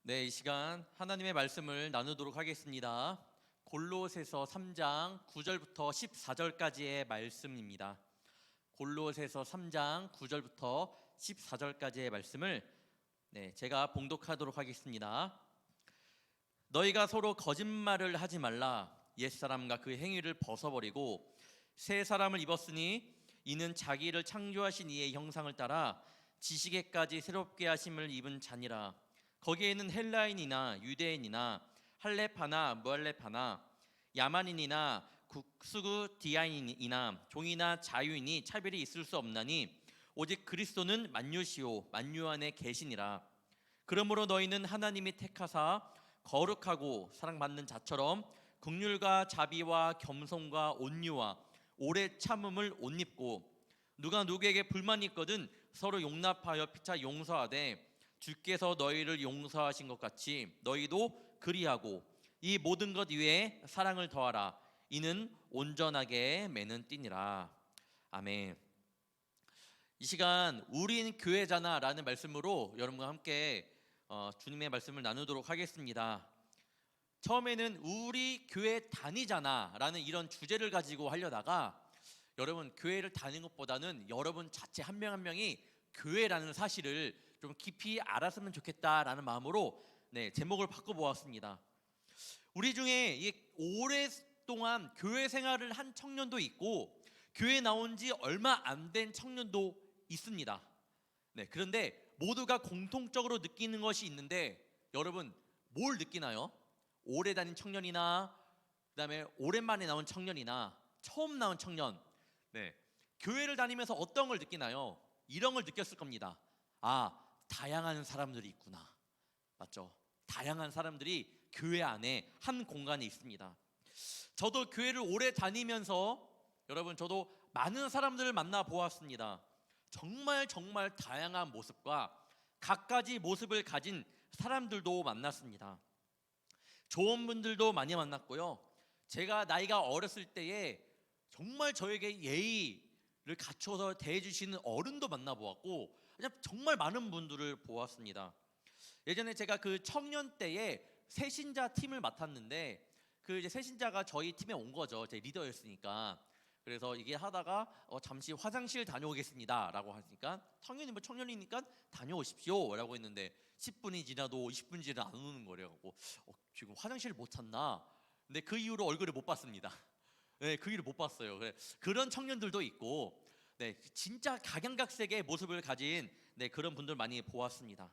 네, 이 시간 하나님의 말씀을 나누도록 하겠습니다. 골로새서 3장 9절부터 14절까지의 말씀입니다. 골로새서 3장 9절부터 14절까지의 말씀을 제가 봉독하도록 하겠습니다. 너희가 서로 거짓말을 하지 말라. 옛사람과 그 행위를 벗어버리고 새 사람을 입었으니 이는 자기를 창조하신 이의 형상을 따라 지식에까지 새롭게 하심을 입은 자니라. 거기에는 헬라인이나 유대인이나 할레파나 무할레파나 야만인이나 국수구디아인이나 종이나 자유인이 차별이 있을 수 없나니 오직 그리스도는 만유시요 만유 안에 계시니라. 그러므로 너희는 하나님이 택하사 거룩하고 사랑받는 자처럼 긍휼과 자비와 겸손과 온유와 오래 참음을 옷 입고 누가 누구에게 불만이 있거든 서로 용납하여 피차 용서하되 주께서 너희를 용서하신 것 같이 너희도 그리하고 이 모든 것 위에 사랑을 더하라. 이는 온전하게 매는 띠니라. 아멘. 이 시간 우린 교회잖아 라는 말씀으로 여러분과 함께 주님의 말씀을 나누도록 하겠습니다. 처음에는 우리 교회 다니잖아 라는 이런 주제를 가지고 하려다가 여러분 교회를 다니는 것보다는 여러분 자체 한 명 한 명이 교회라는 사실을 좀 깊이 알았으면 좋겠다라는 마음으로 제목을 바꿔보았습니다. 우리 중에 오랫동안 교회 생활을 한 청년도 있고 교회 나온 지 얼마 안 된 청년도 있습니다. 그런데 모두가 공통적으로 느끼는 것이 있는데 여러분 뭘 느끼나요? 오래 다닌 청년이나 그다음에 오랜만에 나온 청년이나 처음 나온 청년 교회를 다니면서 어떤 걸 느끼나요? 이런 걸 느꼈을 겁니다. 다양한 사람들이 있구나. 맞죠? 다양한 사람들이 교회 안에 한 공간에 있습니다. 저도 교회를 오래 다니면서 여러분 저도 많은 사람들을 만나 보았습니다. 정말 다양한 모습과 갖가지 모습을 가진 사람들도 만났습니다. 좋은 분들도 많이 만났고요. 제가 나이가 어렸을 때에 정말 저에게 예의를 갖춰서 대해주시는 어른도 만나보았고 그냥 정말 많은 분들을 보았습니다. 예전에 제가 그 청년 때에 새신자 팀을 맡았는데 그 이제 새신자가 저희 팀에 온 거죠. 제 리더였으니까. 그래서 이게 하다가 잠시 화장실 다녀오겠습니다 라고 하니까 당연히 뭐 청년이니까 다녀오십시오 라고 했는데 10분이 지나도 20분이 지나도 안 오는 거래요. 지금 화장실을 못 찾나? 근데 그 이후로 얼굴을 못 봤습니다. 그 이후로 못 봤어요. 그런 청년들도 있고 진짜 각양각색의 모습을 가진 그런 분들 많이 보았습니다.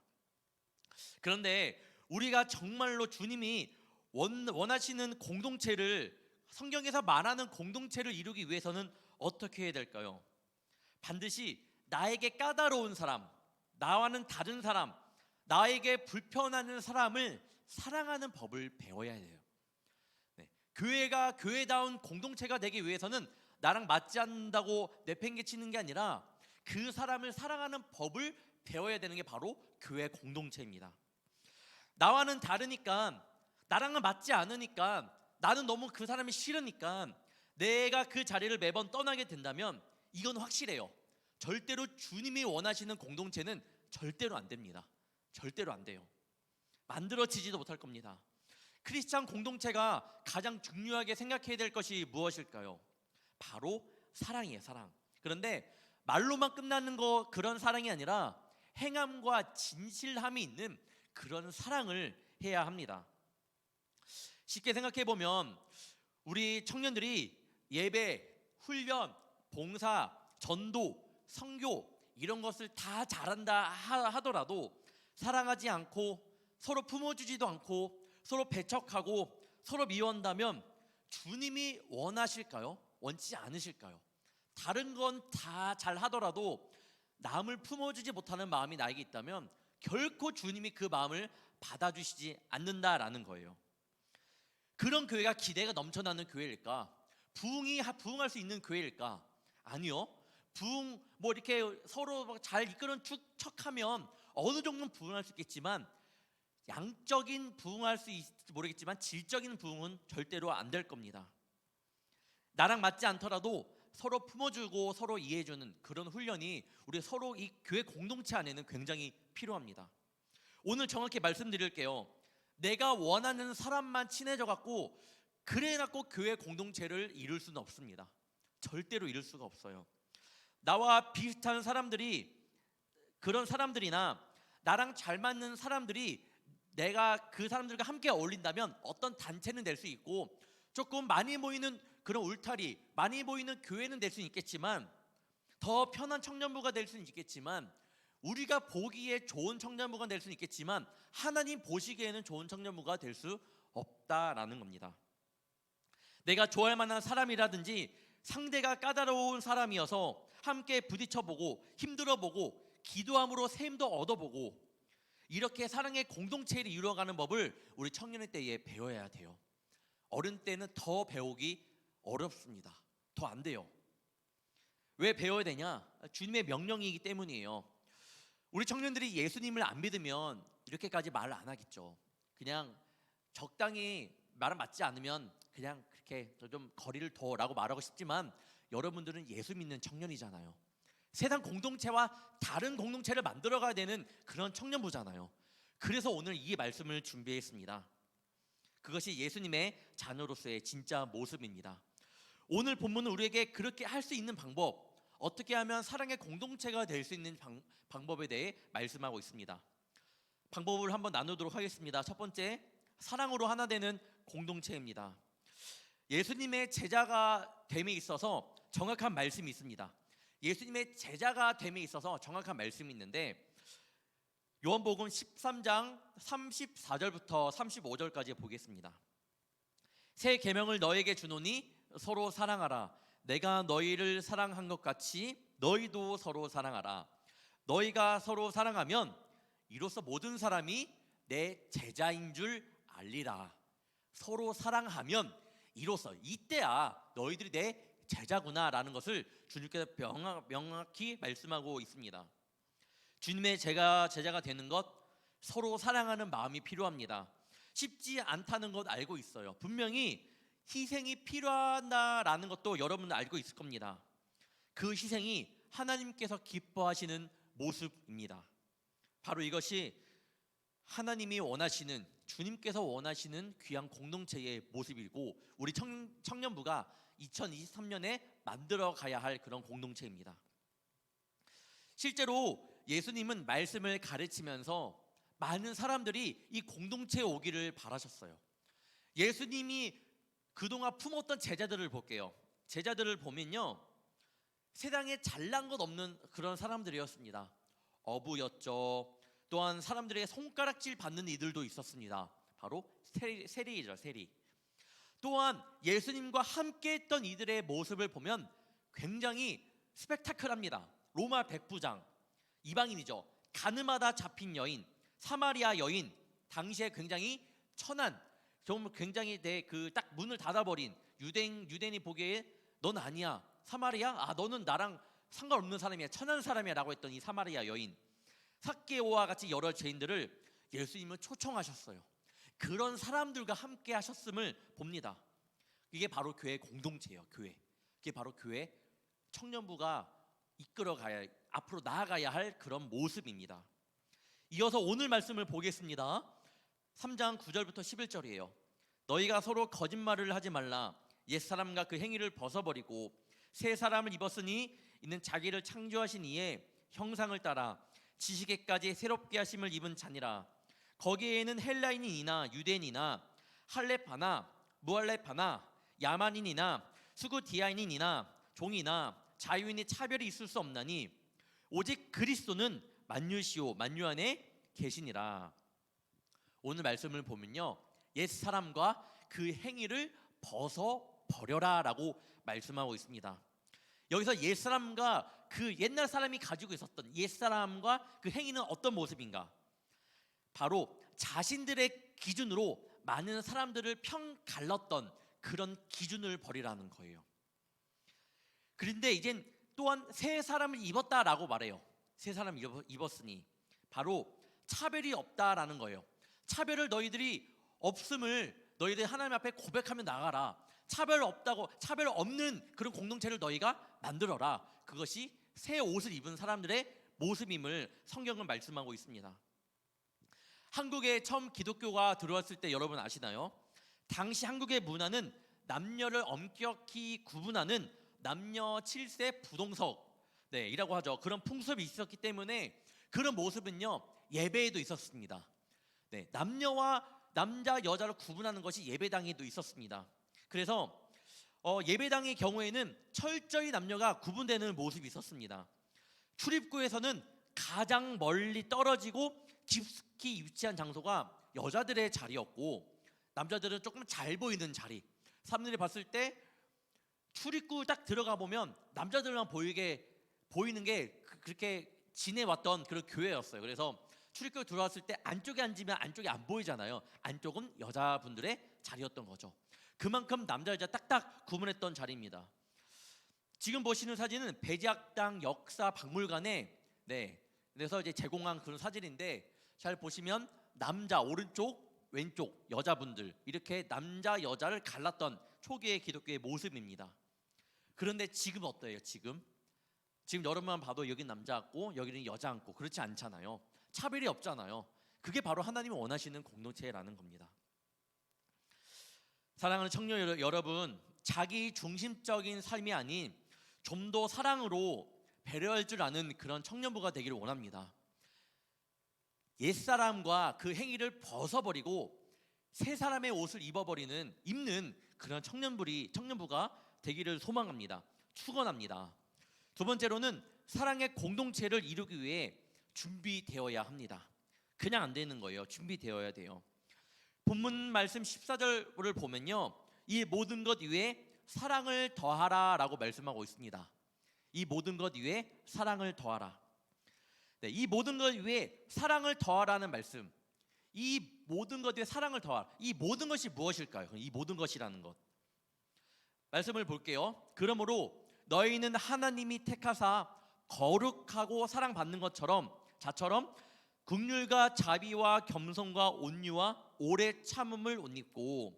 그런데 우리가 정말로 주님이 원하시는 공동체를 성경에서 말하는 공동체를 이루기 위해서는 어떻게 해야 될까요? 반드시 나에게 까다로운 사람, 나와는 다른 사람, 나에게 불편한 사람을 사랑하는 법을 배워야 해요. 교회가 교회다운 공동체가 되기 위해서는 나랑 맞지 않는다고 내팽개치는 게 아니라 그 사람을 사랑하는 법을 배워야 되는 게 바로 교회 공동체입니다. 나와는 다르니까 나랑은 맞지 않으니까 나는 너무 그 사람이 싫으니까 내가 그 자리를 매번 떠나게 된다면 이건 확실해요. 절대로 주님이 원하시는 공동체는 절대로 안 됩니다. 절대로 안 돼요. 만들어지지도 못할 겁니다. 크리스찬 공동체가 가장 중요하게 생각해야 될 것이 무엇일까요? 바로 사랑이에요. 사랑. 그런데 말로만 끝나는 그런 사랑이 아니라 행함과 진실함이 있는 그런 사랑을 해야 합니다. 쉽게 생각해 보면 우리 청년들이 예배, 훈련, 봉사, 전도, 선교 이런 것을 다 잘한다 하더라도 사랑하지 않고 서로 품어주지도 않고 서로 배척하고 서로 미워한다면 주님이 원하실까요? 원치 않으실까요? 다른 건 다 잘하더라도 남을 품어주지 못하는 마음이 나에게 있다면 결코 주님이 그 마음을 받아주시지 않는다라는 거예요. 그런 교회가 기대가 넘쳐나는 교회일까? 부흥할 수 있는 교회일까? 아니요. 이렇게 서로 잘 이끄는 척하면 어느 정도는 부흥할 수 있겠지만 양적인 부흥할 수 있을지 모르겠지만 질적인 부흥은 절대로 안 될 겁니다. 나랑 맞지 않더라도 서로 품어주고 서로 이해해주는 그런 훈련이 우리 서로 이 교회 공동체 안에는 굉장히 필요합니다. 오늘 정확히 말씀드릴게요. 내가 원하는 사람만 친해져 갖고 그래 갖고 교회 공동체를 이룰 수는 없습니다. 절대로 이룰 수가 없어요. 나와 비슷한 사람들이, 그런 사람들이나 나랑 잘 맞는 사람들이 내가 그 사람들과 함께 어울린다면 어떤 단체는 될 수 있고, 조금 많이 모이는 그런 울타리, 많이 모이는 교회는 될 수 있겠지만, 더 편한 청년부가 될 수는 있겠지만, 우리가 보기에 좋은 청년부가 될 수는 있겠지만 하나님 보시기에는 좋은 청년부가 될 수 없다라는 겁니다. 내가 좋아할 만한 사람이라든지 상대가 까다로운 사람이어서 함께 부딪혀보고 힘들어보고 기도함으로 샘도 얻어보고 이렇게 사랑의 공동체를 이루어가는 법을 우리 청년의 때에 배워야 돼요. 어른 때는 더 배우기 어렵습니다. 더 안 돼요. 왜 배워야 되냐? 주님의 명령이기 때문이에요. 우리 청년들이 예수님을 안 믿으면 이렇게까지 말을 안 하겠죠. 그냥 적당히 말은 맞지 않으면 그냥 그렇게 좀 거리를 둬라고 말하고 싶지만, 여러분들은 예수 믿는 청년이잖아요. 세상 공동체와 다른 공동체를 만들어가야 되는 그런 청년부잖아요. 그래서 오늘 이 말씀을 준비했습니다. 그것이 예수님의 자녀로서의 진짜 모습입니다. 오늘 본문은 우리에게 그렇게 할 수 있는 방법, 어떻게 하면 사랑의 공동체가 될 수 있는 방법에 대해 말씀하고 있습니다. 방법을 한번 나누도록 하겠습니다. 첫 번째, 사랑으로 하나 되는 공동체입니다. 예수님의 제자가 됨에 있어서 정확한 말씀이 있습니다. 예수님의 제자가 됨에 있어서 정확한 말씀이 있는데, 요한복음 13장 34절부터 35절까지 보겠습니다. 새 계명을 너에게 주노니 서로 사랑하라. 내가 너희를 사랑한 것 같이 너희도 서로 사랑하라. 너희가 서로 사랑하면 이로써 모든 사람이 내 제자인 줄 알리라. 서로 사랑하면 이로써, 이때야 너희들이 내 제자구나라는 것을 주님께서 명확히 말씀하고 있습니다. 주님의 제자가 되는 것, 서로 사랑하는 마음이 필요합니다. 쉽지 않다는 것 알고 있어요. 분명히 희생이 필요하다라는 것도 여러분은 알고 있을 겁니다. 그 희생이 하나님께서 기뻐하시는 모습입니다. 바로 이것이 하나님이 원하시는, 주님께서 원하시는 귀한 공동체의 모습이고, 우리 청년부가 2023년에 만들어 가야 할 그런 공동체입니다. 실제로 예수님은 말씀을 가르치면서 많은 사람들이 이 공동체에 오기를 바라셨어요. 예수님이 그동안 품었던 제자들을 볼게요. 제자들을 보면요, 세상에 잘난 것 없는 그런 사람들이었습니다. 어부였죠. 또한 사람들의 손가락질 받는 이들도 있었습니다. 바로 세리이죠, 세리. 또한 예수님과 함께 했던 이들의 모습을 보면 굉장히 스펙타클합니다. 로마 백부장, 이방인이죠. 가늠하다 잡힌 여인, 사마리아 여인, 당시에 굉장히 천한, 정말 굉장히 딱 문을 닫아버린 유대인이 보기에 넌 아니야, 사마리아? 너는 나랑 상관없는 사람이야, 천한 사람이야 라고 했던 이 사마리아 여인, 삭개오와 같이 여러 죄인들을 예수님은 초청하셨어요. 그런 사람들과 함께 하셨음을 봅니다. 이게 바로 교회 공동체예요. 교회. 이게 바로 교회 청년부가 이끌어가야, 앞으로 나아가야 할 그런 모습입니다. 이어서 오늘 말씀을 보겠습니다. 3장 9절부터 11절이에요. 너희가 서로 거짓말을 하지 말라. 옛사람과 그 행위를 벗어버리고 새 사람을 입었으니 이는 자기를 창조하신 이의 형상을 따라 지식에까지 새롭게 하심을 입은 자니라. 거기에는 헬라인이나 유대인이나 할렙파나 무할렙파나 야만인이나 수구디아인이나 종이나 자유인의 차별이 있을 수 없나니 오직 그리스도는 만유시오 만유 안에 계시니라. 오늘 말씀을 보면요, 옛사람과 그 행위를 벗어버려라 라고 말씀하고 있습니다. 여기서 옛사람과 그 옛날 사람이 가지고 있었던 옛사람과 그 행위는 어떤 모습인가? 바로 자신들의 기준으로 많은 사람들을 편갈랐던 그런 기준을 버리라는 거예요. 그런데 이젠 또한 새 사람을 입었다라고 말해요. 새 사람을 입었으니 바로 차별이 없다라는 거예요. 차별을 너희들이 없음을 너희들 하나님 앞에 고백하며 나가라. 차별 없는 그런 공동체를 너희가 만들어라. 그것이 새 옷을 입은 사람들의 모습임을 성경은 말씀하고 있습니다. 한국에 처음 기독교가 들어왔을 때 여러분 아시나요? 당시 한국의 문화는 남녀를 엄격히 구분하는 남녀 7세 부동석 이라고 하죠. 그런 풍습이 있었기 때문에 그런 모습은요 예배에도 있었습니다. 남자 여자를 구분하는 것이 예배당에도 있었습니다. 그래서 예배당의 경우에는 철저히 남녀가 구분되는 모습이 있었습니다. 출입구에서는 가장 멀리 떨어지고 깊숙이 위치한 장소가 여자들의 자리였고, 남자들은 조금 잘 보이는 자리, 사람들이 봤을 때 출입구 딱 들어가 보면 남자들만 보이는 게 그렇게 지내왔던 그런 교회였어요. 그래서 출입구 들어왔을 때 안쪽에 앉으면 안쪽이 안 보이잖아요. 안쪽은 여자분들의 자리였던 거죠. 그만큼 남자 여자 딱딱 구분했던 자리입니다. 지금 보시는 사진은 배지학당 역사박물관에 그래서 이제 제공한 그런 사진인데, 잘 보시면 남자 오른쪽 왼쪽 여자분들 이렇게 남자 여자를 갈랐던 초기의 기독교의 모습입니다. 그런데 지금 어때요? 지금 여러분만 봐도 여긴 남자 앉고 여기는 여자 앉고 그렇지 않잖아요. 차별이 없잖아요. 그게 바로 하나님이 원하시는 공동체라는 겁니다. 사랑하는 청년 여러분, 자기 중심적인 삶이 아닌 좀 더 사랑으로 배려할 줄 아는 그런 청년부가 되기를 원합니다. 옛사람과 그 행위를 벗어버리고 새 사람의 옷을 입는 그런 청년부가 되기를 소망합니다. 축원합니다. 두 번째로는 사랑의 공동체를 이루기 위해 준비되어야 합니다. 그냥 안 되는 거예요. 준비되어야 돼요. 본문 말씀 14절을 보면요, 이 모든 것 위에 사랑을 더하라 라고 말씀하고 있습니다. 이 모든 것 위에 사랑을 더하라. 이 모든 것 위에 사랑을 더하라는 말씀, 이 모든 것 위에 사랑을 더하라, 이 모든 것이 무엇일까요? 이 모든 것이라는 것 말씀을 볼게요. 그러므로 너희는 하나님이 택하사 거룩하고 사랑받는 자처럼 긍휼과 자비와 겸손과 온유와 오래 참음을 옷 입고,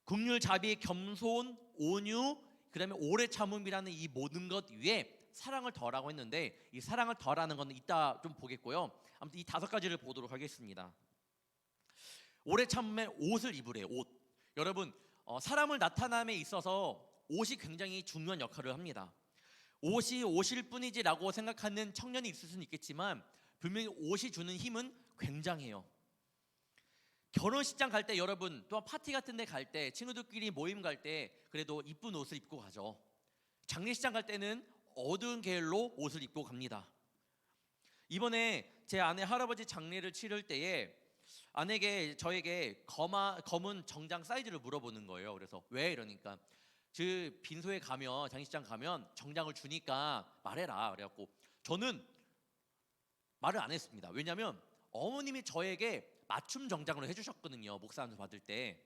긍휼, 자비, 겸손, 온유, 그다음에 오래 참음이라는 이 모든 것 위에 사랑을 더하라고 했는데, 이 사랑을 더하라는 건 이따 좀 보겠고요. 아무튼 이 5가지를 보도록 하겠습니다. 오래 참음에 옷을 입으래요. 옷. 여러분, 사람을 나타남에 있어서 옷이 굉장히 중요한 역할을 합니다. 옷이 옷일 뿐이지라고 생각하는 청년이 있을 수는 있겠지만 분명히 옷이 주는 힘은 굉장해요. 결혼식장 갈 때, 여러분, 또한 파티 같은 데 갈 때, 친구들끼리 모임 갈 때 그래도 이쁜 옷을 입고 가죠. 장례식장 갈 때는 어두운 계열로 옷을 입고 갑니다. 이번에 제 아내 할아버지 장례를 치를 때에 저에게 검은 정장 사이즈를 물어보는 거예요. 그래서 왜? 이러니까 빈소에 가면, 장례식장 가면 정장을 주니까 말해라 그래갖고 저는 말을 안 했습니다. 왜냐하면 어머님이 저에게 맞춤 정장으로 해주셨거든요. 목사님도 받을 때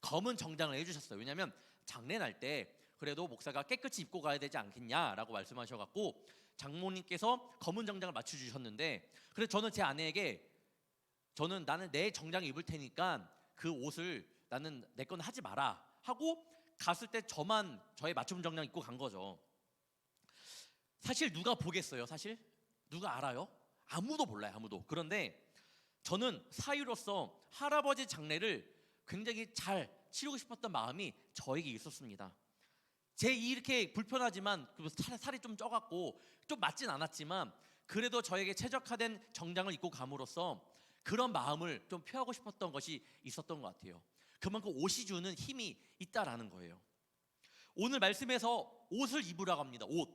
검은 정장을 해주셨어요. 왜냐하면 장례 날 때 그래도 목사가 깨끗이 입고 가야 되지 않겠냐라고 말씀하셔갖고 장모님께서 검은 정장을 맞춰주셨는데, 그래서 저는 제 아내에게 나는 내 정장을 입을 테니까 그 옷을 나는 내 건 하지 마라 하고 갔을 때 저의 맞춤 정장 입고 간 거죠. 사실 누가 보겠어요? 사실 누가 알아요? 아무도 몰라요. 아무도. 그런데 저는 사위로서 할아버지 장례를 굉장히 잘 치르고 싶었던 마음이 저에게 있었습니다. 제 이렇게 불편하지만 살이 좀 쪄갖고 좀 맞진 않았지만 그래도 저에게 최적화된 정장을 입고 감으로써 그런 마음을 좀 표하고 싶었던 것이 있었던 것 같아요. 그만큼 옷이 주는 힘이 있다라는 거예요. 오늘 말씀에서 옷을 입으라고 합니다. 옷.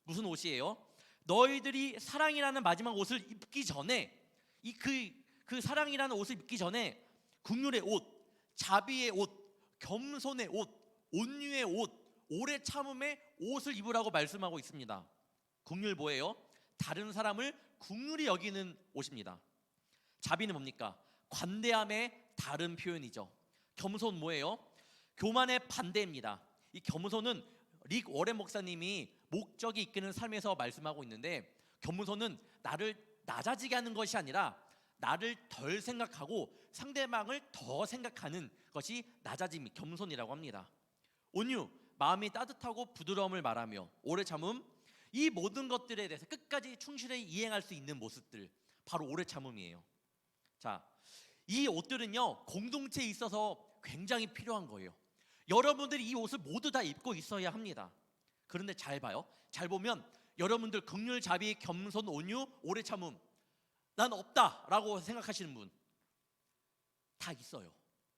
무슨 옷이에요? 너희들이 사랑이라는 마지막 옷을 입기 전에, 그 사랑이라는 옷을 입기 전에 긍휼의 옷, 자비의 옷, 겸손의 옷, 온유의 옷, 오래 참음의 옷을 입으라고 말씀하고 있습니다. 긍휼 뭐예요? 다른 사람을 긍휼히 여기는 옷입니다. 자비는 뭡니까? 관대함의 다른 표현이죠. 겸손 뭐예요? 교만의 반대입니다. 이 겸손은 릭 워렌 목사님이 목적이 이끄는 삶에서 말씀하고 있는데, 겸손은 나를 낮아지게 하는 것이 아니라 나를 덜 생각하고 상대방을 더 생각하는 것이 낮아짐, 겸손이라고 합니다. 온유, 마음이 따뜻하고 부드러움을 말하며, 오래 참음, 이 모든 것들에 대해서 끝까지 충실히 이행할 수 있는 모습들, 바로 오래 참음이에요. 자, 이 옷들은요 공동체에 있어서 굉장히 필요한 거예요. 여러분들이 이 옷을 모두 다 입고 있어야 합니다. 그런데 잘 봐요. 잘 보면 여러분들 긍휼, 자비, 겸손, 온유, 오래 참음, 난 없다라고 생각하시는 분 다 있어요.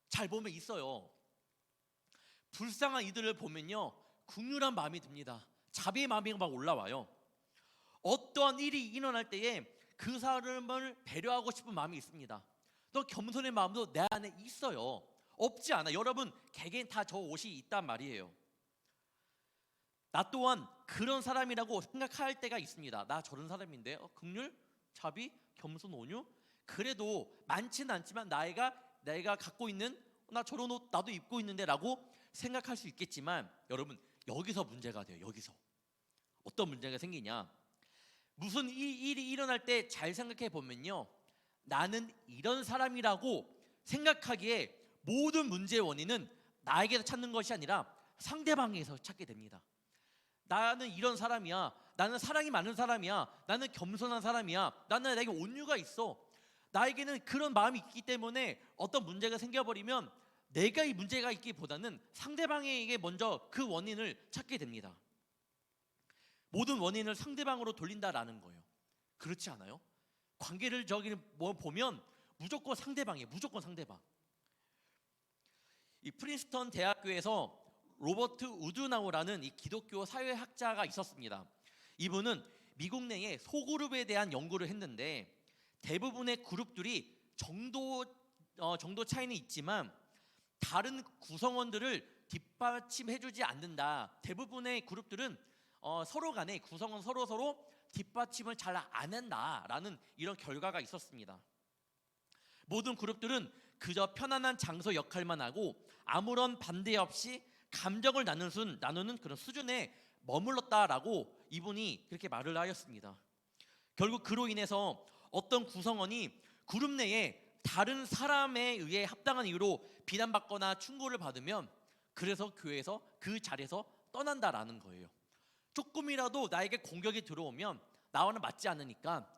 잘 보면 있어요. 불쌍한 이들을 보면요 긍휼한 마음이 듭니다. 자비의 마음이 막 올라와요. 어떠한 일이 일어날 때에 그 사람을 배려하고 싶은 마음이 있습니다. 또 겸손의 마음도 내 안에 있어요. 없지 않아. 여러분 개개인 다 저 옷이 있단 말이에요. 나 또한 그런 사람이라고 생각할 때가 있습니다. 나 저런 사람인데 긍휼, 자비, 겸손, 온유, 그래도 많지는 않지만 내가 갖고 있는 나 저런 옷 나도 입고 있는데 라고 생각할 수 있겠지만, 여러분 여기서 문제가 돼요. 여기서 어떤 문제가 생기냐, 무슨 일이 일어날 때 잘 생각해 보면요 나는 이런 사람이라고 생각하기에 모든 문제의 원인은 나에게서 찾는 것이 아니라 상대방에서 찾게 됩니다. 나는 이런 사람이야, 나는 사랑이 많은 사람이야, 나는 겸손한 사람이야, 나는 나에게 온유가 있어, 나에게는 그런 마음이 있기 때문에 어떤 문제가 생겨버리면 내가 이 문제가 있기보다는 상대방에게 먼저 그 원인을 찾게 됩니다. 모든 원인을 상대방으로 돌린다라는 거예요. 그렇지 않아요? 관계를 저기 뭐 보면 무조건 상대방이에요. 무조건 상대방. 이 프린스턴 대학교에서 로버트 우드나우라는 이 기독교 사회학자가 있었습니다. 이분은 미국 내에 소그룹에 대한 연구를 했는데 대부분의 그룹들이 정도 차이는 있지만 다른 구성원들을 뒷받침해주지 않는다. 대부분의 그룹들은 서로 간에 구성원 서로 뒷받침을 잘 안 한다라는 이런 결과가 있었습니다. 모든 그룹들은 그저 편안한 장소 역할만 하고 아무런 반대 없이 감정을 나누는 그런 수준에 머물렀다라고 이분이 그렇게 말을 하였습니다. 결국 그로 인해서 어떤 구성원이 그룹 내에 다른 사람에 의해 합당한 이유로 비난받거나 충고를 받으면 그래서 교회에서 그 자리에서 떠난다라는 거예요. 조금이라도 나에게 공격이 들어오면 나와는 맞지 않으니까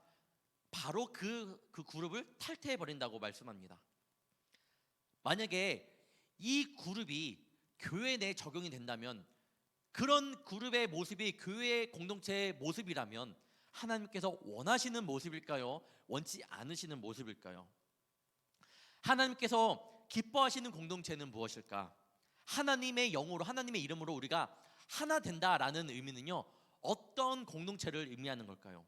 바로 그 그룹을 탈퇴해 버린다고 말씀합니다. 만약에 이 그룹이 교회 내에 적용이 된다면, 그런 그룹의 모습이 교회 공동체의 모습이라면 하나님께서 원하시는 모습일까요? 원치 않으시는 모습일까요? 하나님께서 기뻐하시는 공동체는 무엇일까? 하나님의 영으로, 하나님의 이름으로 우리가 하나 된다라는 의미는요 어떤 공동체를 의미하는 걸까요?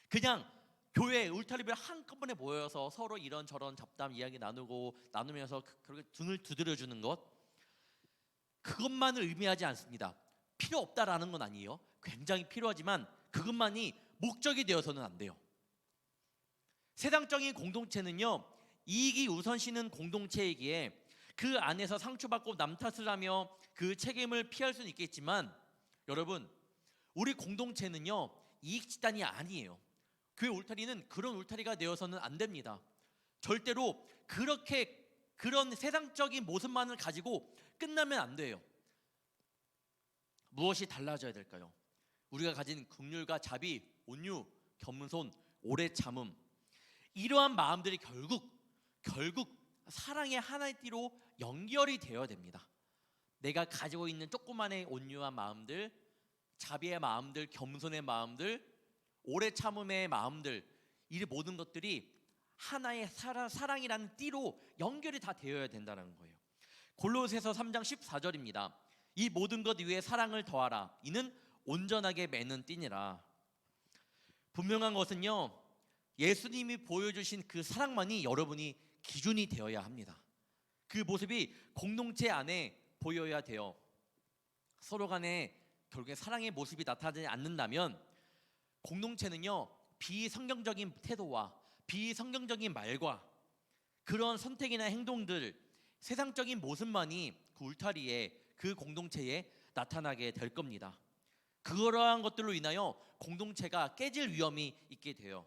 그냥 교회 울타리별 한꺼번에 모여서 서로 이런저런 잡담 이야기 나누면서 그렇게 등을 두드려주는 것, 그것만을 의미하지 않습니다. 필요 없다라는 건 아니에요. 굉장히 필요하지만 그것만이 목적이 되어서는 안 돼요. 세상적인 공동체는요 이익이 우선시는 공동체이기에 그 안에서 상처받고 남 탓을 하며 그 책임을 피할 수는 있겠지만, 여러분 우리 공동체는요 이익 집단이 아니에요. 교회 울타리는 그런 울타리가 되어서는 안 됩니다. 절대로 그런 세상적인 모습만을 가지고 끝나면 안 돼요. 무엇이 달라져야 될까요? 우리가 가진 긍휼과 자비, 온유, 겸손, 오래 참음, 이러한 마음들이 결국 사랑의 하나의 띠로 연결이 되어야 됩니다. 내가 가지고 있는 조그만의 온유한 마음들, 자비의 마음들, 겸손의 마음들, 오래 참음의 마음들, 이 모든 것들이 하나의 사랑이라는 띠로 연결이 다 되어야 된다는 거예요. 골로새서 3장 14절입니다. 이 모든 것 위에 사랑을 더하라. 이는 온전하게 맺는 띠니라. 분명한 것은요 예수님이 보여주신 그 사랑만이 여러분이 기준이 되어야 합니다. 그 모습이 공동체 안에 보여야 돼요. 서로 간에 결국에 사랑의 모습이 나타나지 않는다면 공동체는요 비성경적인 태도와 비성경적인 말과 그런 선택이나 행동들, 세상적인 모습만이 그 울타리에, 그 공동체에 나타나게 될 겁니다. 그러한 것들로 인하여 공동체가 깨질 위험이 있게 돼요.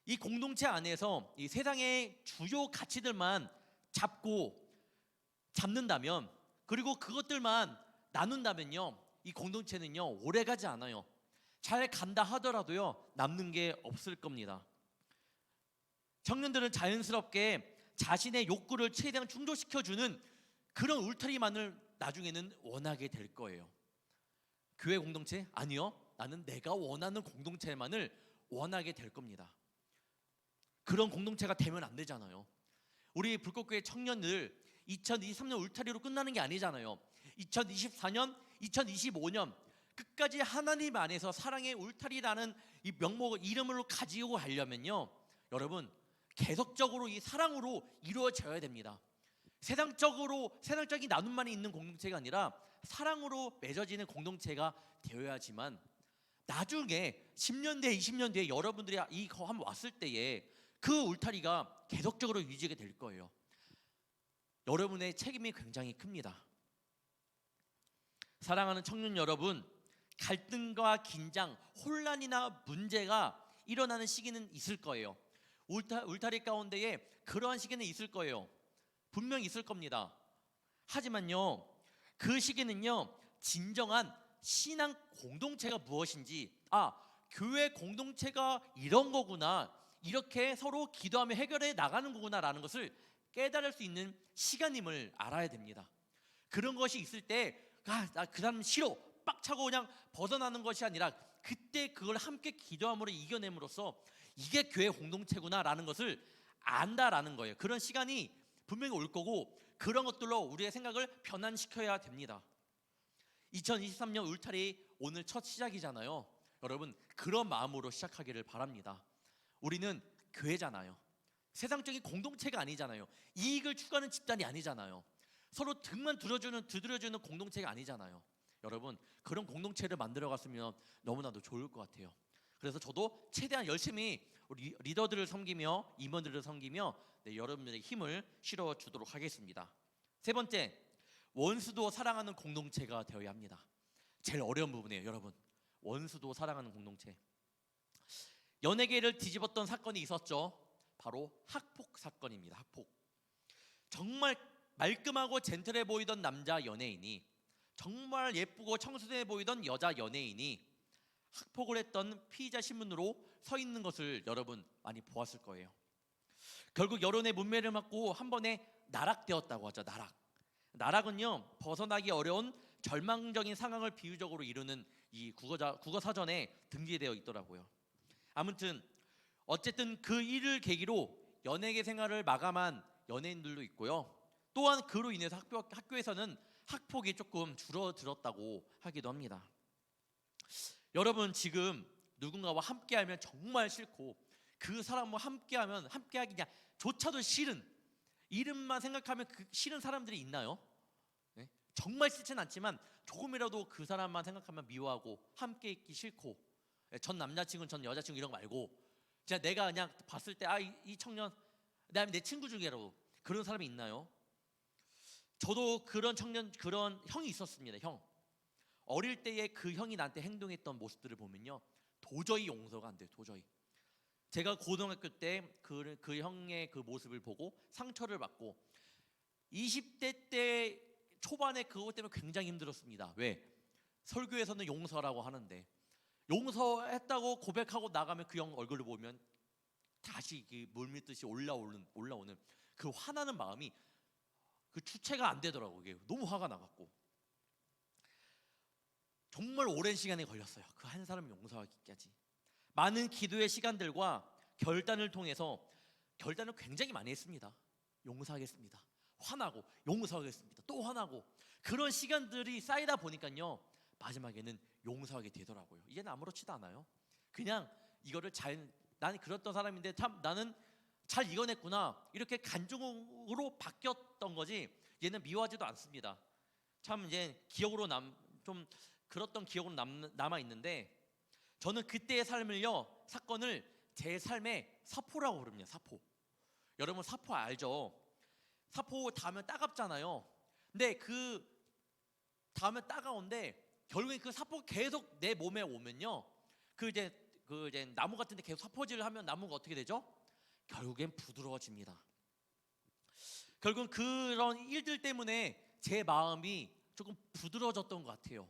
이 공동체 안에서 이 세상의 주요 가치들만 잡는다면, 그리고 그것들만 나눈다면요 이 공동체는요 오래가지 않아요. 잘 간다 하더라도요 남는 게 없을 겁니다. 청년들은 자연스럽게 자신의 욕구를 최대한 충족시켜주는 그런 울타리만을 나중에는 원하게 될 거예요. 교회 공동체? 아니요. 나는 내가 원하는 공동체만을 원하게 될 겁니다. 그런 공동체가 되면 안 되잖아요. 우리 불꽃교회 청년들 2023년 울타리로 끝나는 게 아니잖아요. 2024년, 2025년 끝까지 하나님 안에서 사랑의 울타리라는 이 명목을 이름으로 가지고 가려면요, 여러분 계속적으로 이 사랑으로 이루어져야 됩니다. 세상적인 나눔만이 있는 공동체가 아니라 사랑으로 맺어지는 공동체가 되어야지만 나중에 10년 뒤에 20년 뒤에 여러분들이 이거 한번 왔을 때에 그 울타리가 계속적으로 유지가 될 거예요. 여러분의 책임이 굉장히 큽니다. 사랑하는 청년 여러분, 갈등과 긴장, 혼란이나 문제가 일어나는 시기는 있을 거예요. 울타리 가운데에 그러한 시기는 있을 거예요. 분명히 있을 겁니다. 하지만요, 그 시기는요, 진정한 신앙 공동체가 무엇인지, 교회 공동체가 이런 거구나, 이렇게 서로 기도하며 해결해 나가는 거구나라는 것을 깨달을 수 있는 시간임을 알아야 됩니다. 그런 것이 있을 때 나 그 사람 싫어 빡차고 그냥 벗어나는 것이 아니라 그때 그걸 함께 기도함으로 이겨냄으로써 이게 교회 공동체구나라는 것을 안다라는 거예요. 그런 시간이 분명히 올 거고 그런 것들로 우리의 생각을 변환시켜야 됩니다. 2023년 울타리 오늘 첫 시작이잖아요. 여러분 그런 마음으로 시작하기를 바랍니다. 우리는 교회잖아요. 세상적인 공동체가 아니잖아요. 이익을 추구하는 집단이 아니잖아요. 서로 등만 두드려주는 공동체가 아니잖아요. 여러분 그런 공동체를 만들어갔으면 너무나도 좋을 것 같아요. 그래서 저도 최대한 열심히 우리 리더들을 섬기며 임원들을 섬기며 여러분들에게 힘을 실어주도록 하겠습니다. 세 번째, 원수도 사랑하는 공동체가 되어야 합니다. 제일 어려운 부분이에요. 여러분 원수도 사랑하는 공동체. 연예계를 뒤집었던 사건이 있었죠. 바로 학폭 사건입니다. 학폭. 정말 말끔하고 젠틀해 보이던 남자 연예인이, 정말 예쁘고 청순해 보이던 여자 연예인이 학폭을 했던 피의자 신문으로 서 있는 것을 여러분 많이 보았을 거예요. 결국 여론의 문매를 맞고 한 번에 나락되었다고 하죠. 나락은요, 벗어나기 어려운 절망적인 상황을 비유적으로 이루는 이 국어 사전에 등재되어 있더라고요. 아무튼 어쨌든 그 일을 계기로 연예계 생활을 마감한 연예인들도 있고요. 또한 그로 인해서 학교에서는 학폭이 조금 줄어들었다고 하기도 합니다. 여러분 지금 누군가와 함께하면 정말 싫고 그 사람과 함께하기 그냥 조차도 싫은, 이름만 생각하면 싫은 사람들이 있나요? 네? 정말 싫진 않지만 조금이라도 그 사람만 생각하면 미워하고 함께 있기 싫고, 전 남자친구 전 여자친구 이런 거 말고 진짜 내가 그냥 봤을 때 이 청년 내 친구 중에라도 그런 사람이 있나요? 저도 그런 형이 있었습니다. 형. 어릴 때에 그 형이 나한테 행동했던 모습들을 보면요, 도저히 용서가 안 돼요. 도저히. 제가 고등학교 때 그 형의 그 모습을 보고 상처를 받고 20대 때 초반에 그것 때문에 굉장히 힘들었습니다. 왜? 설교에서는 용서라고 하는데 용서했다고 고백하고 나가면 그 형 얼굴을 보면 다시 물밀듯이 올라오는 그 화나는 마음이 그 주체가 안 되더라고요. 이게 너무 화가 나갖고 정말 오랜 시간이 걸렸어요. 그 한 사람을 용서하기까지. 많은 기도의 시간들과 결단을 통해서 결단을 굉장히 많이 했습니다. 용서하겠습니다. 화나고 용서하겠습니다. 또 화나고 그런 시간들이 쌓이다 보니까요, 마지막에는 용서하게 되더라고요. 이제는 아무렇지도 않아요. 그냥 이거를 나는 그랬던 사람인데 참 나는 잘 이겨냈구나, 이렇게 간증으로 바뀌었던 거지 얘는 미워하지도 않습니다. 참 이제 좀 그랬던 기억으로 남아 있는데, 저는 그때의 사건을 제 삶의 사포라고 부릅니다. 사포. 여러분 사포 알죠? 사포 닿으면 따갑잖아요. 근데 그 닿으면 따가운데 결국엔 그 사포 계속 내 몸에 오면요, 그 이제 나무 같은데 계속 사포질을 하면 나무가 어떻게 되죠? 결국엔 부드러워집니다. 결국은 그런 일들 때문에 제 마음이 조금 부드러워졌던 것 같아요.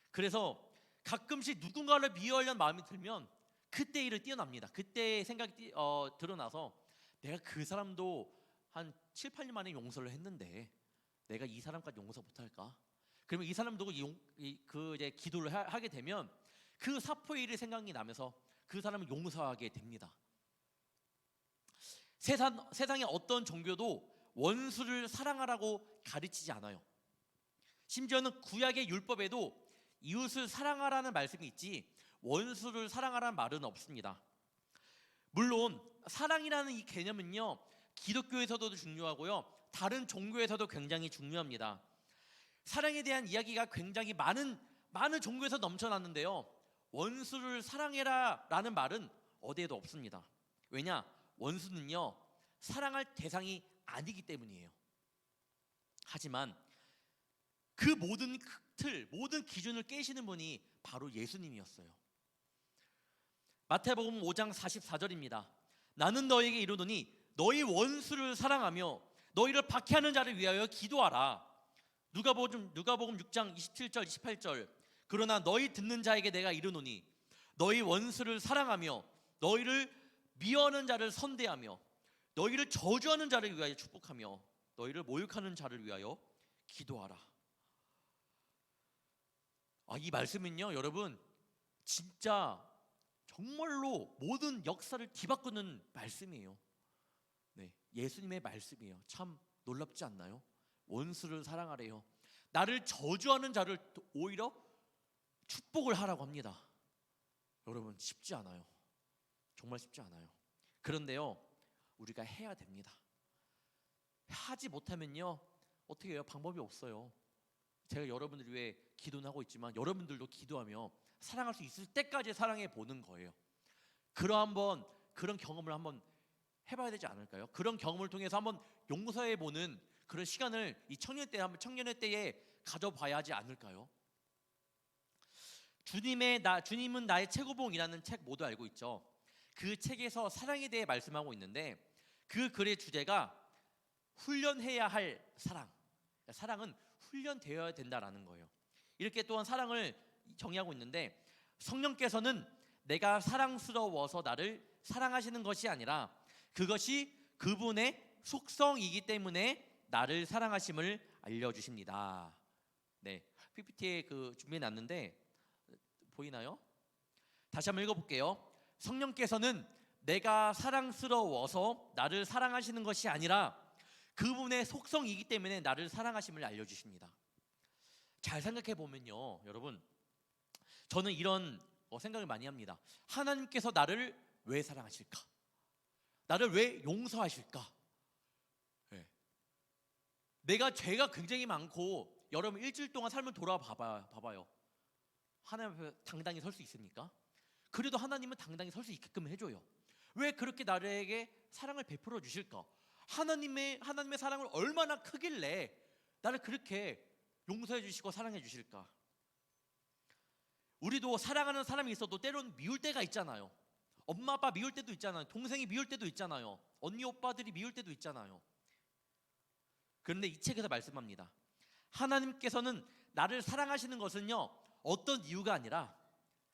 그래서 가끔씩 누군가를 미워하려는 마음이 들면 그때 일을 뛰어납니다. 그때 생각이 드러나서 내가 그 사람도 한 7, 8년 만에 용서를 했는데 내가 이 사람까지 용서 못할까? 그러면 이 사람도 이제 기도를 하게 되면 그 사포의 일이 생각이 나면서 그 사람을 용서하게 됩니다. 세상의 어떤 종교도 원수를 사랑하라고 가르치지 않아요. 심지어는 구약의 율법에도 이웃을 사랑하라는 말씀이 있지 원수를 사랑하라는 말은 없습니다. 물론 사랑이라는 이 개념은요, 기독교에서도 중요하고요, 다른 종교에서도 굉장히 중요합니다. 사랑에 대한 이야기가 굉장히 많은 종교에서 넘쳐났는데요, 원수를 사랑해라 라는 말은 어디에도 없습니다. 왜냐? 원수는요, 사랑할 대상이 아니기 때문이에요. 하지만 그 모든 틀, 모든 기준을 깨시는 분이 바로 예수님이었어요. 마태복음 5장 44절입니다. 나는 너에게 이르노니 너희 원수를 사랑하며 너희를 박해하는 자를 위하여 기도하라. 누가복음 6장 27절 28절. 그러나 너희 듣는 자에게 내가 이르노니 너희 원수를 사랑하며 너희를 미워하는 자를 선대하며 너희를 저주하는 자를 위하여 축복하며 너희를 모욕하는 자를 위하여 기도하라. 이 말씀은요, 여러분, 진짜 정말로 모든 역사를 뒤바꾸는 말씀이에요. 네, 예수님의 말씀이에요. 참 놀랍지 않나요? 원수를 사랑하래요. 나를 저주하는 자를 오히려 축복을 하라고 합니다. 여러분, 쉽지 않아요. 정말 쉽지 않아요. 그런데요, 우리가 해야 됩니다. 하지 못하면요, 어떻게 해요? 방법이 없어요. 제가 여러분들 위해 기도는 하고 있지만 여러분들도 기도하며 사랑할 수 있을 때까지 사랑해 보는 거예요. 그런 경험을 한번 해봐야 되지 않을까요? 그런 경험을 통해서 한번 용서해 보는 그런 시간을 이 청년의 때에 가져봐야 하지 않을까요? 주님은 나의 최고봉이라는 책 모두 알고 있죠. 그 책에서 사랑에 대해 말씀하고 있는데 그 글의 주제가 훈련해야 할 사랑. 사랑은 훈련되어야 된다라는 거예요. 이렇게 또한 사랑을 정의하고 있는데 성령께서는 내가 사랑스러워서 나를 사랑하시는 것이 아니라 그것이 그분의 속성이기 때문에 나를 사랑하심을 알려주십니다. 네, PPT에 준비해 놨는데 보이나요? 다시 한번 읽어볼게요. 성령께서는 내가 사랑스러워서 나를 사랑하시는 것이 아니라 그분의 속성이기 때문에 나를 사랑하심을 알려주십니다. 잘 생각해 보면요, 여러분, 저는 이런 생각을 많이 합니다. 하나님께서 나를 왜 사랑하실까? 나를 왜 용서하실까? 네. 내가 죄가 굉장히 많고 여러분 일주일 동안 삶을 돌아봐봐요. 하나님 앞에 당당히 설 수 있습니까? 그래도 하나님은 당당히 설 수 있게끔 해줘요. 왜 그렇게 나에게 사랑을 베풀어 주실까? 하나님의 사랑을 얼마나 크길래 나를 그렇게 용서해 주시고 사랑해 주실까? 우리도 사랑하는 사람이 있어도 때로는 미울 때가 있잖아요. 엄마 아빠 미울 때도 있잖아요. 동생이 미울 때도 있잖아요. 언니 오빠들이 미울 때도 있잖아요. 그런데 이 책에서 말씀합니다. 하나님께서는 나를 사랑하시는 것은요, 어떤 이유가 아니라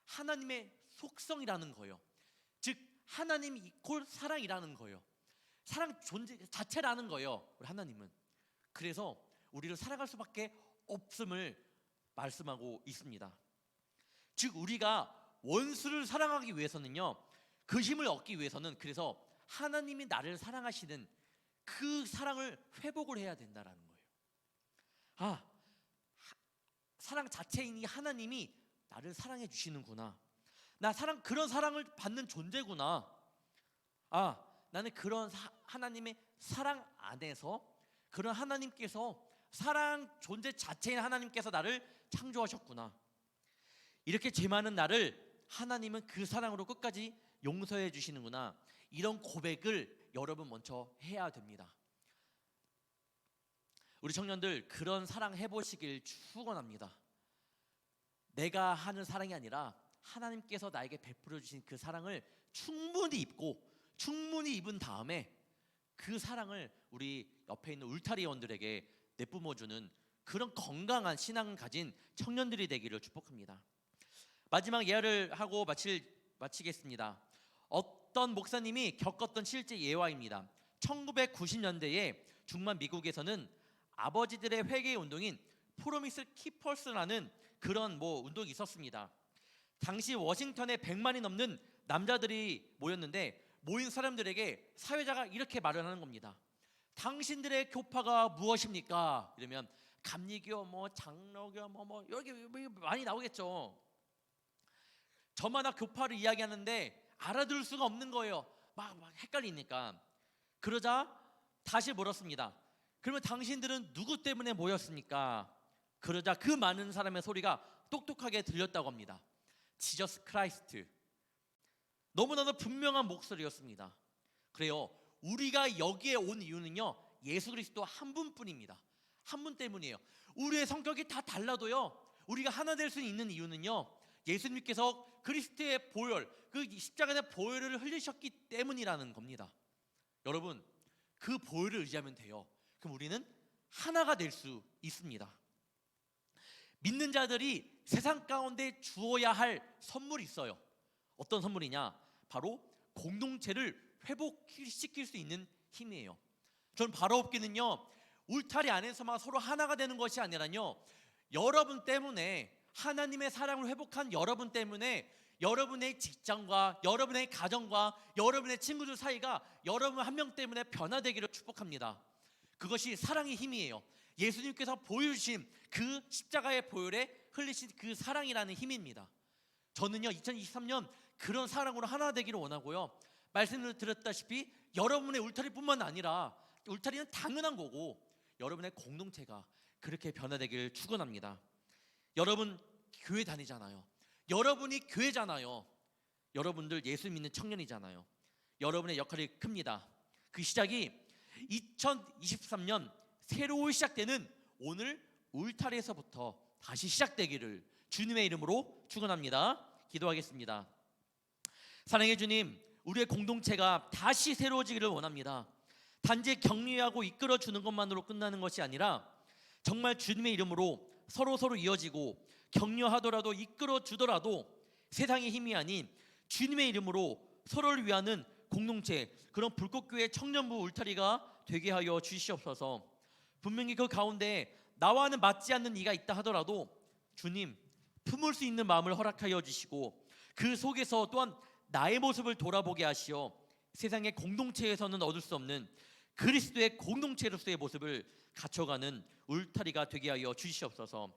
하나님의 속성이라는 거예요. 즉 하나님 이퀄 사랑이라는 거예요. 사랑 존재 자체라는 거예요. 우리 하나님은. 그래서 우리를 사랑할 수밖에 없음을 말씀하고 있습니다. 즉 우리가 원수를 사랑하기 위해서는요, 그 힘을 얻기 위해서는 그래서 하나님이 나를 사랑하시는 그 사랑을 회복을 해야 된다라는 거예요. 사랑 자체인 이 하나님이 나를 사랑해 주시는구나. 나 그런 사랑을 받는 존재구나. 나는 그런 하나님의 사랑 안에서 그런 하나님께서 사랑 존재 자체인 하나님께서 나를 창조하셨구나. 이렇게 죄 많은 나를 하나님은 그 사랑으로 끝까지 용서해 주시는구나. 이런 고백을 여러분 먼저 해야 됩니다. 우리 청년들 그런 사랑 해보시길 축원합니다. 내가 하는 사랑이 아니라 하나님께서 나에게 베풀어 주신 그 사랑을 충분히 입은 다음에 그 사랑을 우리 옆에 있는 울타리원들에게 내뿜어주는 그런 건강한 신앙을 가진 청년들이 되기를 축복합니다. 마지막 예언을 하고 마치겠습니다. 어떤 목사님이 겪었던 실제 예화입니다. 1990년대에 중반 미국에서는 아버지들의 회개 운동인 프로미스 키퍼스라는 그런 운동이 있었습니다. 당시 워싱턴에 100만이 넘는 남자들이 모였는데, 모인 사람들에게 사회자가 이렇게 말을 하는 겁니다. 당신들의 교파가 무엇입니까? 이러면 감리교, 장로교, 여기 많이 나오겠죠. 저마다 교파를 이야기하는데 알아들을 수가 없는 거예요. 막 헷갈리니까. 그러자 다시 물었습니다. 그러면 당신들은 누구 때문에 모였습니까? 그러자 그 많은 사람의 소리가 똑똑하게 들렸다고 합니다. 지저스 크라이스트. 너무나도 분명한 목소리였습니다. 그래요, 우리가 여기에 온 이유는요, 예수 그리스도 한 분뿐입니다. 한 분 때문이에요. 우리의 성격이 다 달라도요, 우리가 하나 될 수 있는 이유는요, 예수님께서 그리스도의 보혈, 그 십자가의 보혈을 흘리셨기 때문이라는 겁니다. 여러분, 그 보혈을 의지하면 돼요. 그럼 우리는 하나가 될 수 있습니다. 믿는 자들이 세상 가운데 주어야 할 선물이 있어요. 어떤 선물이냐? 바로 공동체를 회복시킬 수 있는 힘이에요. 저는 바로 없기는요, 울타리 안에서만 서로 하나가 되는 것이 아니라요, 여러분 때문에, 하나님의 사랑을 회복한 여러분 때문에 여러분의 직장과 여러분의 가정과 여러분의 친구들 사이가 여러분 한 명 때문에 변화되기를 축복합니다. 그것이 사랑의 힘이에요. 예수님께서 보여주신 그 십자가의 보혈에 흘리신 그 사랑이라는 힘입니다. 저는요, 2023년 그런 사랑으로 하나 되기를 원하고요, 말씀을 드렸다시피 여러분의 울타리뿐만 아니라, 울타리는 당연한 거고, 여러분의 공동체가 그렇게 변화되기를 축원합니다. 여러분 교회 다니잖아요. 여러분이 교회잖아요. 여러분들 예수 믿는 청년이잖아요. 여러분의 역할이 큽니다. 그 시작이 2023년 새로 시작되는 오늘 울타리에서부터 다시 시작되기를 주님의 이름으로 축원합니다. 기도하겠습니다. 사랑의 주님, 우리의 공동체가 다시 새로워지기를 원합니다. 단지 격려하고 이끌어주는 것만으로 끝나는 것이 아니라 정말 주님의 이름으로 서로 이어지고, 격려하더라도 이끌어주더라도 세상의 힘이 아닌 주님의 이름으로 서로를 위하는 공동체, 그런 불꽃교회 청년부 울타리가 되게 하여 주시옵소서. 분명히 그 가운데 나와는 맞지 않는 이가 있다 하더라도 주님, 품을 수 있는 마음을 허락하여 주시고, 그 속에서 또한 나의 모습을 돌아보게 하시어 세상의 공동체에서는 얻을 수 없는 그리스도의 공동체로서의 모습을 갖춰가는 울타리가 되게 하여 주시옵소서.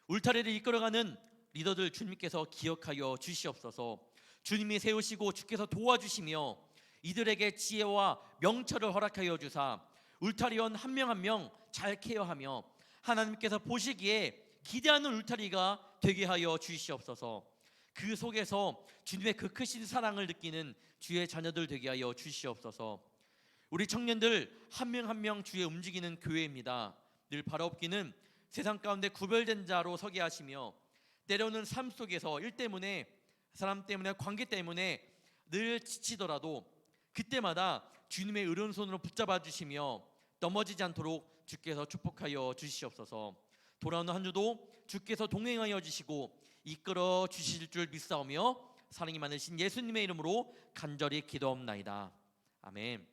울타리를 이끌어가는 리더들 주님께서 기억하여 주시옵소서. 주님이 세우시고 주께서 도와주시며 이들에게 지혜와 명철을 허락하여 주사 울타리원 한 명 한 명 잘 케어하며 하나님께서 보시기에 기대하는 울타리가 되게 하여 주시옵소서. 그 속에서 주님의 그 크신 사랑을 느끼는 주의 자녀들 되게 하여 주시옵소서. 우리 청년들 한 명 한 명 주의 움직이는 교회입니다. 늘 바라옵기는 세상 가운데 구별된 자로 서게 하시며, 때로는 삶 속에서 일 때문에, 사람 때문에, 관계 때문에 늘 지치더라도 그때마다 주님의 의로운 손으로 붙잡아 주시며 넘어지지 않도록 주께서 축복하여 주시옵소서. 돌아오는 한 주도 주께서 동행하여 주시고 이끌어 주실 줄 믿사오며 사랑이 많으신 예수님의 이름으로 간절히 기도옵나이다. 아멘.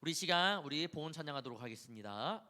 우리 시간 우리 봉헌 찬양하도록 하겠습니다.